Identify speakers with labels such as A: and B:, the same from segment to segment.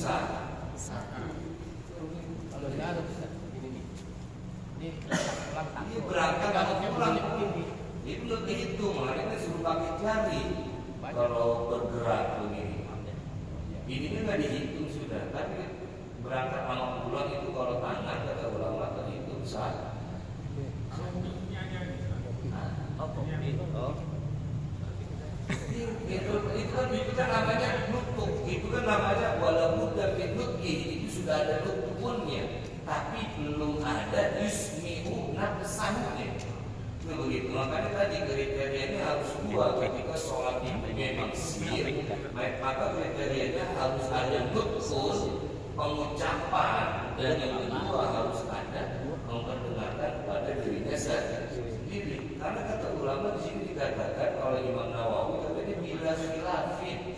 A: sah.
B: Kalau nggak ada ini
A: berangkat atau pulang itu lebih itu, makanya kita suruh pakai jari kalau bergerak begini. Ini kan nggak dihitung sudah, tapi berangkat sama pulang itu kalau tangan kata ulama terhitung sah. Itu kan namanya nutuk, itu kan namanya walaupun dari nuki itu sudah ada nutukunnya, tapi belum ada yusmi'u nafsahunya. Itu begitu. Makanya tadi kriterianya harus dua. Ketika sholat itu memang sir, maka kriterianya harus ada nutkun, pengucapan, dan yang kedua harus ada memperdengarkan pada dirinya sendiri. Karena kata ulama di sini dikatakan oleh Imam Nawawi katanya bila khilafin,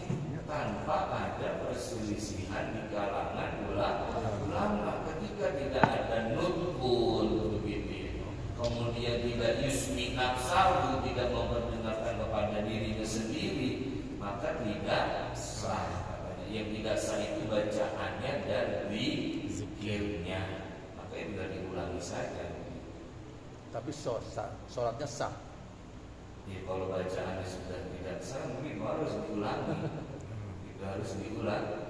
A: tanpa ada perselisihan di kalangan ulama. Ketika tidak ada nutkun begitu, kemudian tidak yusmi nafsahu, tidak memperdengarkan kepada dirinya sendiri, maka tidak sah. Yang tidak sah itu bacaannya dan zikirnya, maka tidak diulangi saja.
C: Tapi sholatnya sah.
A: Ya, kalau bacaannya sudah tidak sah, mungkin harus diulangi. Itu harus diulangi.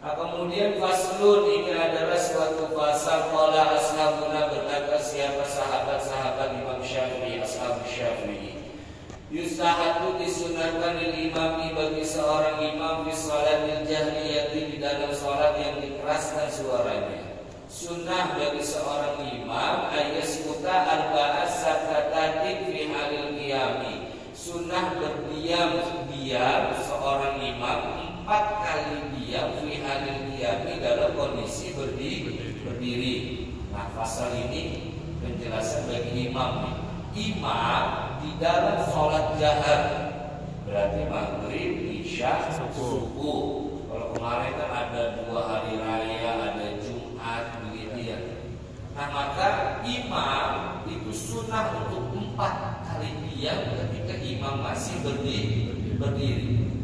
A: Nah, kemudian faslun, ini adalah suatu pasal. Qala ashabuna, berkata siapa sahabat-sahabat Imam Syafi'i, ashab Syafi'i. Yustahabu, disunahkan lil imami, bagi seorang imam fi sholatil jahriyati, di dalam sholat yang dikeraskan suaranya. Sunnah bagi seorang imam ayaskuta arba'as sakatatin fi halil qiyami. Sunnah berdiam seorang imam 4 kali diam fi halil qiyami, dalam kondisi berdiri. Nah, pasal ini penjelasan bagi imam. Imam di dalam sholat jahar, berarti maghrib, isya, subuh. Kalau kemarin kan ada 2 hari raya, ada Jumat, begitu ya. Nah, maka imam itu sunnah untuk 4 kali diam ketika imam masih berdiri.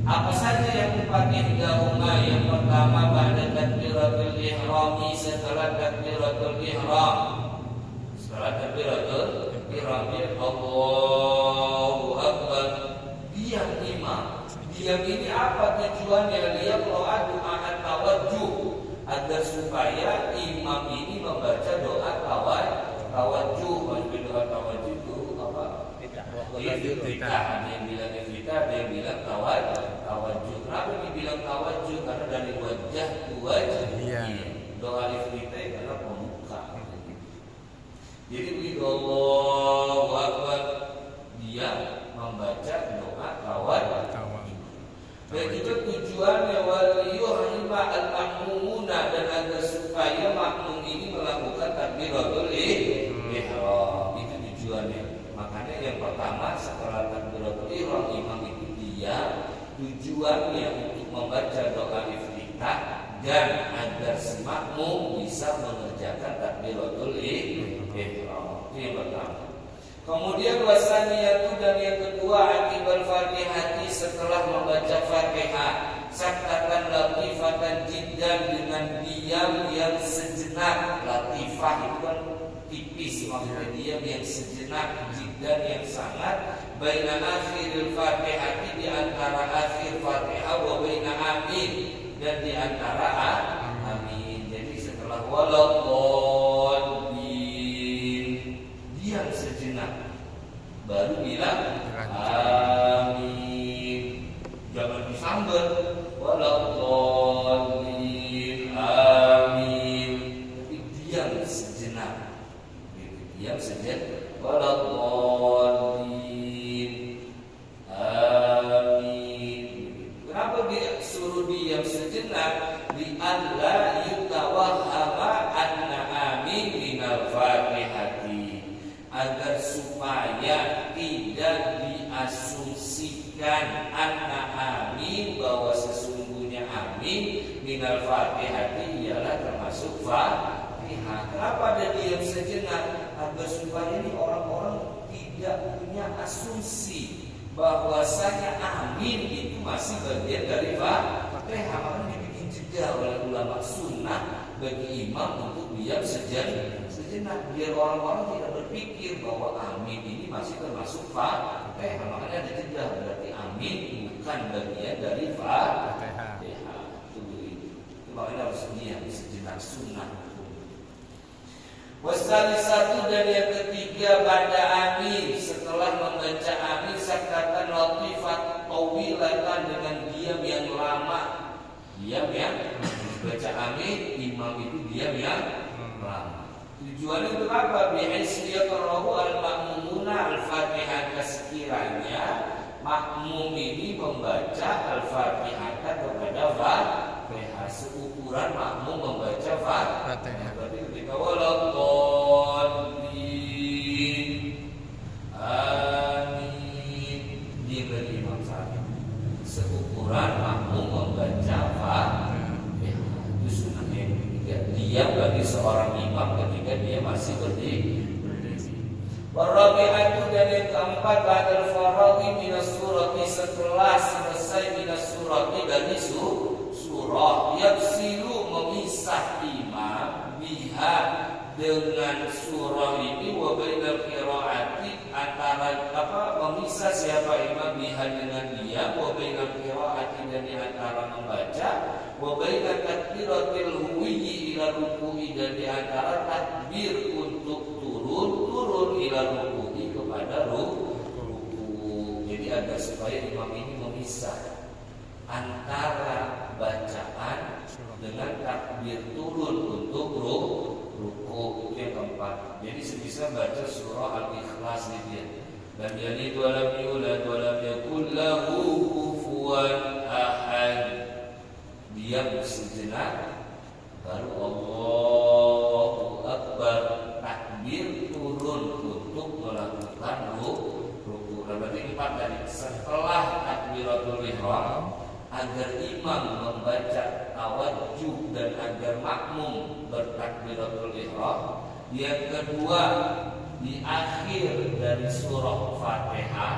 A: Apa saja yang 4 ihdahuma? Yang pertama ba'da takbiratul ihrami, setelah takbiratul ihram. Setelah takbiratul ihram, Allahu Akbar, diam imam. Diam ini apa tujuannya? Dia doa tawajjuh, agar supaya imam ini membaca doa tawajjuh. Maksudnya doa tawajjuh itu apa? Iftitah. Ada yang bilang iftitah, ada yang bilang tawajjuh. Kenapa dibilang tawajjuh? Karena dari wajah ke wajah. Doa iftitah karena pembuka. Jadi begitu Allahu Akbar, dia membaca doa tawajjuh. Dan juga tujuannya waliyuhima al-ma'mumuna, dan agar supaya makmum ini melakukan takbiratul ihram. Itu tujuannya. Makanya yang pertama setelah takbiratul ihram, imam itu dia tujuannya untuk membaca doa iftitah dan agar si makmum bisa mengerjakan takbiratul ihram. Itu yang pertama. Kemudian wasaniyatu, dan yang kedua akibal fatihati, setelah membaca fatihah, sakatan latifatan jiddan, dengan diam yang sejenak. Latifah itu kan tipis, maksudnya diam yang sejenak, jiddan yang sangat. Baina akhiril fatihati, di antara akhir fatihah, wa baina amin, dan di antara amin. Jadi setelah walaupun diam sejenak, baru bilang amin. Jangan disambar waladdallin amin. Tapi diam sejenak. Diam sejenak waladdallin amin. Kenapa dia suruh diam sejenak? Li alla yutawahhama anna amin minal fatihati, agar supaya tidak diasumsikan anna amin, bahwa sesungguhnya amin minal fatihati ialah termasuk fatihah. Kenapa ada diam sejenak? Agar supaya ini orang-orang tidak punya asumsi bahwasanya amin itu masih bagian dari Fatihah, makanya dibikin jeda oleh ulama sunnah bagi imam untuk diam sejenak biar orang-orang tidak berpikir bahwa amin ini masih termasuk Fatihah. Makanya ada jeda, berarti amin bukan bagian dari Fatihah. Itu makanya harus diam sejenak sunnah. Wasalisatu, dan yang ketiga pada amin, setelah membaca amin sakatan latifat tawilatan, dengan diam yang lama. Diam ya, baca amin imam itu diam yang lama. Tujuannya untuk apa? Bihaisiyatarahu al-ma'mumuna al-fatihah, sekiranya makmum ini membaca al-fatihah kepada Fatihah seukuran makmum membaca Fatihah. Berarti ketika waladdallin amin di imam saat seukuran makmum membaca Fatihah. Itu sunnahnya yang ketiga. Diam bagi seorang imam ketika dia masih berdiri. Warabi'atu, dan yang keempat ba'dal faraghi minas surati, setelah selesai minas surati dari surah, yafsilu memisah imam biha dengan surah ini, wa bainal qiraati, antara memisah siapa imam biha dengan dia, wa bainal qiraati, dan di antara membaca, wa bainal takbiratil huwiyyi ila ruku'i, dan di antara takbir untuk turun ila ruku'i, kepada ruku. Jadi agar supaya imam ini memisah antara bacaan dengan takbir turun untuk ruku. Itu yang keempat. Jadi sebisa baca surah Al-Ikhlas gitu ya. Lam yalid wa lam yulad wa lam yakul lahu kufuwan ahad. Diam sejenak, baru Allahu Akbar, takbir turun untuk melakukan ruku. Berarti empat tadi. Setelah takbiratul ihram, agar imam membaca tawajjuh dan agar makmum bertakbiratul ihram. Yang kedua, di akhir dari surah Fatihah,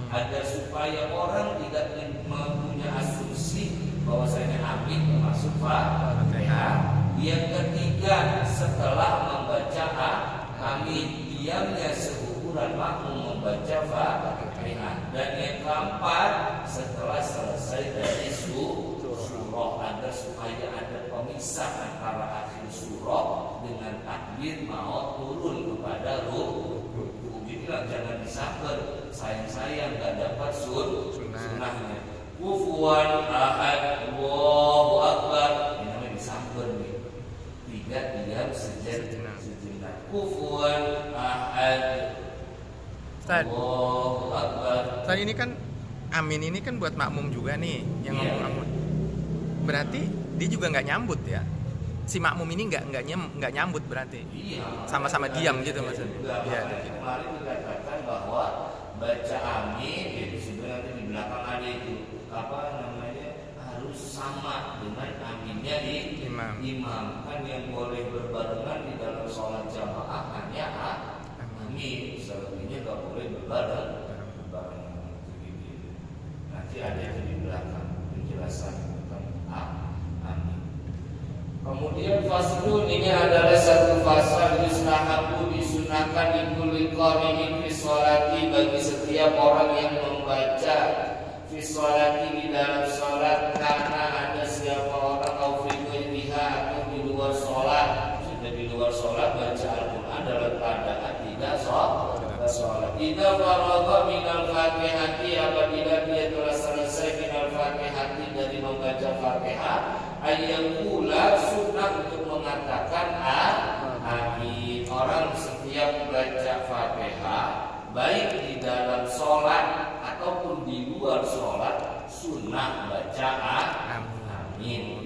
A: agar supaya orang tidak mempunyai asumsi bahwasanya amin termasuk Fatihah. Yang ketiga, setelah membaca amin, diamnya seukuran makmum membaca Fatihah. Dan yang keempat, setelah selesai dari surah, agar supaya ada pemisah antara akhir surah dengan takbir mau turun kepada ruku. Jadilah jangan disabar, sayang-sayang nggak dapat sunnahnya. Kufuwan ahad, Allahu Akbar, ini namanya disabar nih. Tiga diam sejenak. Kufuwan ahad, Allahu Akbar.
D: Tadi ini kan amin ini kan buat makmum juga nih yang ngomong amin. Berarti dia juga nggak nyambut ya? Si makmum ini nggak nyambut berarti?
A: Iya.
D: Sama-sama diam gitu maksudnya? Iya.
A: Kemarin dikatakan bahwa baca amin itu sebenarnya di belakang ada itu harus sama dengan aminnya di imam. Kan yang boleh berbarengan di dalam sholat jamaah hanya amin. Selebihnya nggak boleh berbareng. Nanti ada yang di belakang penjelasan tentang amin. Kemudian faslun, ini adalah satu fasal yustahabu, disunahkan di kulli qari'in fi sholati, bagi setiap orang yang membaca fi sholati di dalam sholat, karena ada siapa orang au fi ghairiha, atau di luar sholat. Sudah di luar sholat baca Al-Quran dalam keadaan tidak sholat. Idza faragha minal fatihati, apabila dia telah selesai minal fatihati dari membaca Fatihah, ayyakula, sunnah untuk mengatakan amin. Orang setiap baca Fatihah, baik di dalam sholat ataupun di luar sholat, sunnah baca amin.